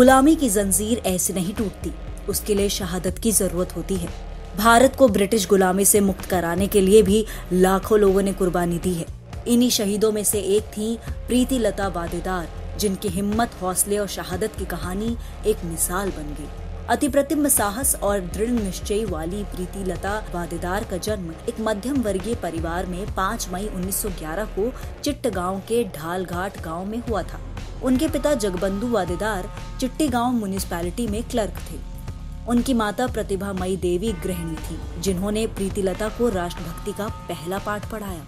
गुलामी की जंजीर ऐसे नहीं टूटती, उसके लिए शहादत की जरूरत होती है। भारत को ब्रिटिश गुलामी से मुक्त कराने के लिए भी लाखों लोगों ने कुर्बानी दी है। इन्हीं शहीदों में से एक थी प्रीतिलता वादेदार, जिनकी हिम्मत, हौसले और शहादत की कहानी एक मिसाल बन गई। अतिप्रतिम साहस और दृढ़ निश्चय वाली प्रीतिलता वादेदार का जन्म एक मध्यम वर्गीय परिवार में 5 मई 1911 को चिट्टगांव के ढालघाट गांव में हुआ था। उनके पिता जगबंधु वादेदार चिट्टीगांव म्युनिसिपैलिटी में क्लर्क थे। उनकी माता प्रतिभामयी देवी गृहिणी थी, जिन्होंने प्रीतिलता को राष्ट्रभक्ति का पहला पाठ पढ़ाया।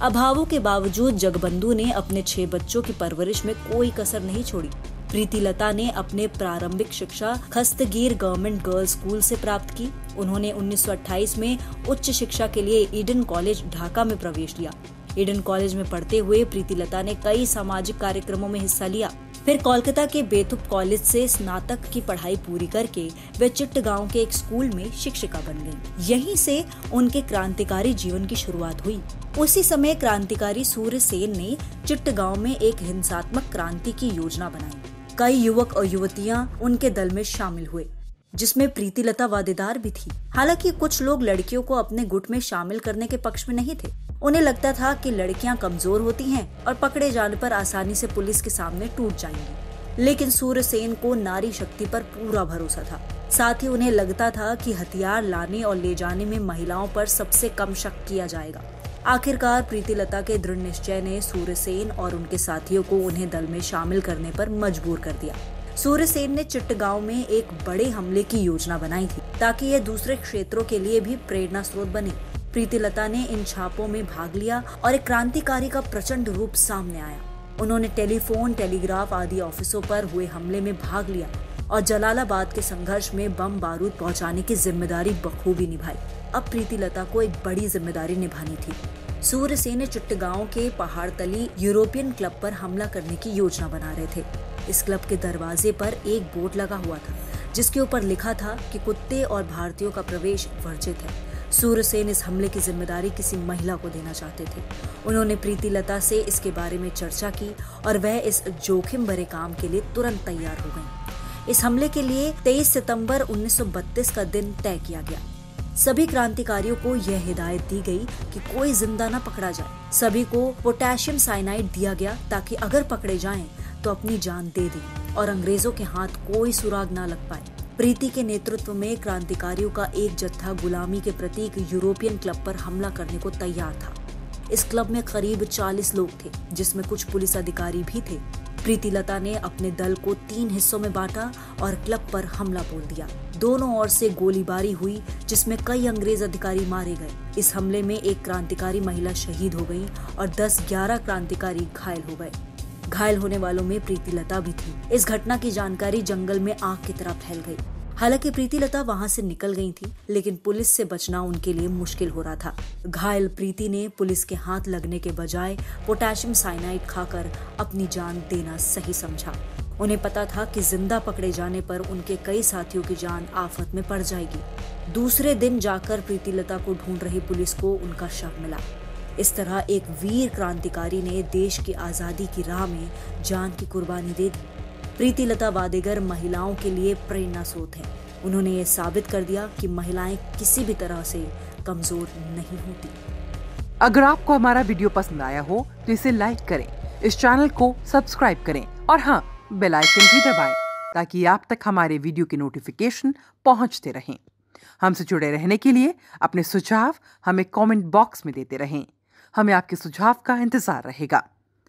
अभावों के बावजूद जगबंधु ने अपने 6 बच्चों की परवरिश में कोई कसर नहीं छोड़ी। प्रीतिलता ने अपने प्रारंभिक शिक्षा खस्तगीर गवर्नमेंट गर्ल्स स्कूल से प्राप्त की। उन्होंने 1928 में उच्च शिक्षा के लिए ईडन कॉलेज ढाका में प्रवेश लिया। ईडन कॉलेज में पढ़ते हुए प्रीतिलता ने कई सामाजिक कार्यक्रमों में हिस्सा लिया। फिर कोलकाता के बेथुप कॉलेज से स्नातक की पढ़ाई पूरी करके वे चिट्टगांव के एक स्कूल में शिक्षिका बन गईं। यहीं से उनके क्रांतिकारी जीवन की शुरुआत हुई। उसी समय क्रांतिकारी सूर्यसेन ने चिट्टगांव में एक हिंसात्मक क्रांति की योजना बनाई। कई युवक और युवतियां उनके दल में शामिल हुए, जिसमें प्रीतिलता वादेदार भी थी। हालांकि कुछ लोग लड़कियों को अपने गुट में शामिल करने के पक्ष में नहीं थे। उन्हें लगता था कि लड़कियां कमजोर होती हैं और पकड़े जाने पर आसानी से पुलिस के सामने टूट जाएंगी। लेकिन सूर्यसेन को नारी शक्ति पर पूरा भरोसा था। साथ ही उन्हें लगता था कि हथियार लाने और ले जाने में महिलाओं पर सबसे कम शक किया जाएगा। आखिरकार प्रीतिलता के दृढ़ निश्चय ने सूर्यसेन और उनके साथियों को उन्हें दल में शामिल करने पर मजबूर कर दिया। सूर्यसेन ने चिट्टगांव में एक बड़े हमले की योजना बनाई थी, ताकि यह दूसरे क्षेत्रों के लिए भी प्रेरणा स्रोत बने। प्रीतिलता ने इन छापों में भाग लिया और एक क्रांतिकारी का प्रचंड रूप सामने आया। उन्होंने टेलीफोन, टेलीग्राफ आदि ऑफिसों पर हुए हमले में भाग लिया और जलालाबाद के संघर्ष में बम बारूद पहुंचाने की जिम्मेदारी बखूबी निभाई। अब प्रीतिलता को एक बड़ी जिम्मेदारी निभानी थी। सूर्यसेन चिट्टगांव के पहाड़तली यूरोपियन क्लब पर हमला करने की योजना बना रहे थे। इस क्लब के दरवाजे पर एक बोर्ड लगा हुआ था, जिसके ऊपर लिखा था कि कुत्ते और भारतीयों का प्रवेश वर्जित है। सूर्यसेन इस हमले की जिम्मेदारी किसी महिला को देना चाहते थे। उन्होंने प्रीतिलता से इसके बारे में चर्चा की और वह इस जोखिम भरे काम के लिए तुरंत तैयार हो गईं। इस हमले के लिए 23 सितंबर 1932 का दिन तय किया गया। सभी क्रांतिकारियों को यह हिदायत दी गई कि कोई जिंदा न पकड़ा जाए। सभी को पोटेशियम साइनाइड दिया गया ताकि अगर पकड़े जाएं तो अपनी जान दे दें और अंग्रेजों के हाथ कोई सुराग न लग पाए। प्रीति के नेतृत्व में क्रांतिकारियों का एक जत्था गुलामी के प्रतीक यूरोपियन क्लब पर हमला करने को तैयार था। इस क्लब में करीब 40 लोग थे, जिसमें कुछ पुलिस अधिकारी भी थे। प्रीतिलता ने अपने दल को 3 हिस्सों में बांटा और क्लब पर हमला बोल दिया। दोनों ओर से गोलीबारी हुई, जिसमें कई अंग्रेज अधिकारी मारे गए। इस हमले में एक क्रांतिकारी महिला शहीद हो गई और 10-11 क्रांतिकारी घायल हो गए। घायल होने वालों में प्रीतिलता भी थी। इस घटना की जानकारी जंगल में आग की तरह फैल गई। हालांकि प्रीतिलता वहां से निकल गई थी, लेकिन पुलिस से बचना उनके लिए मुश्किल हो रहा था। घायल प्रीति ने पुलिस के हाथ लगने के बजाय पोटेशियम साइनाइड खाकर अपनी जान देना सही समझा। उन्हें पता था कि जिंदा पकड़े जाने पर उनके कई साथियों की जान आफत में पड़ जाएगी। दूसरे दिन जाकर प्रीतिलता को ढूंढ रही पुलिस को उनका शव मिला। इस तरह एक वीर क्रांतिकारी ने देश की आजादी की राह में जान की कुर्बानी दे दी। प्रीतिलता वादेदार महिलाओं के लिए प्रेरणा स्रोत है। उन्होंने ये साबित कर दिया कि महिलाएं किसी भी तरह से कमजोर नहीं होती। अगर आपको हमारा वीडियो पसंद आया हो तो इसे लाइक करें, इस चैनल को सब्सक्राइब करें और हाँ, बेल आइकन भी दबाएं ताकि आप तक हमारे वीडियो के नोटिफिकेशन पहुंचते रहें। हमसे जुड़े रहने के लिए अपने सुझाव हमें कमेंट बॉक्स में देते रहें। हमें आपके सुझाव का इंतजार रहेगा।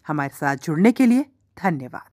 हमारे साथ जुड़ने के लिए धन्यवाद।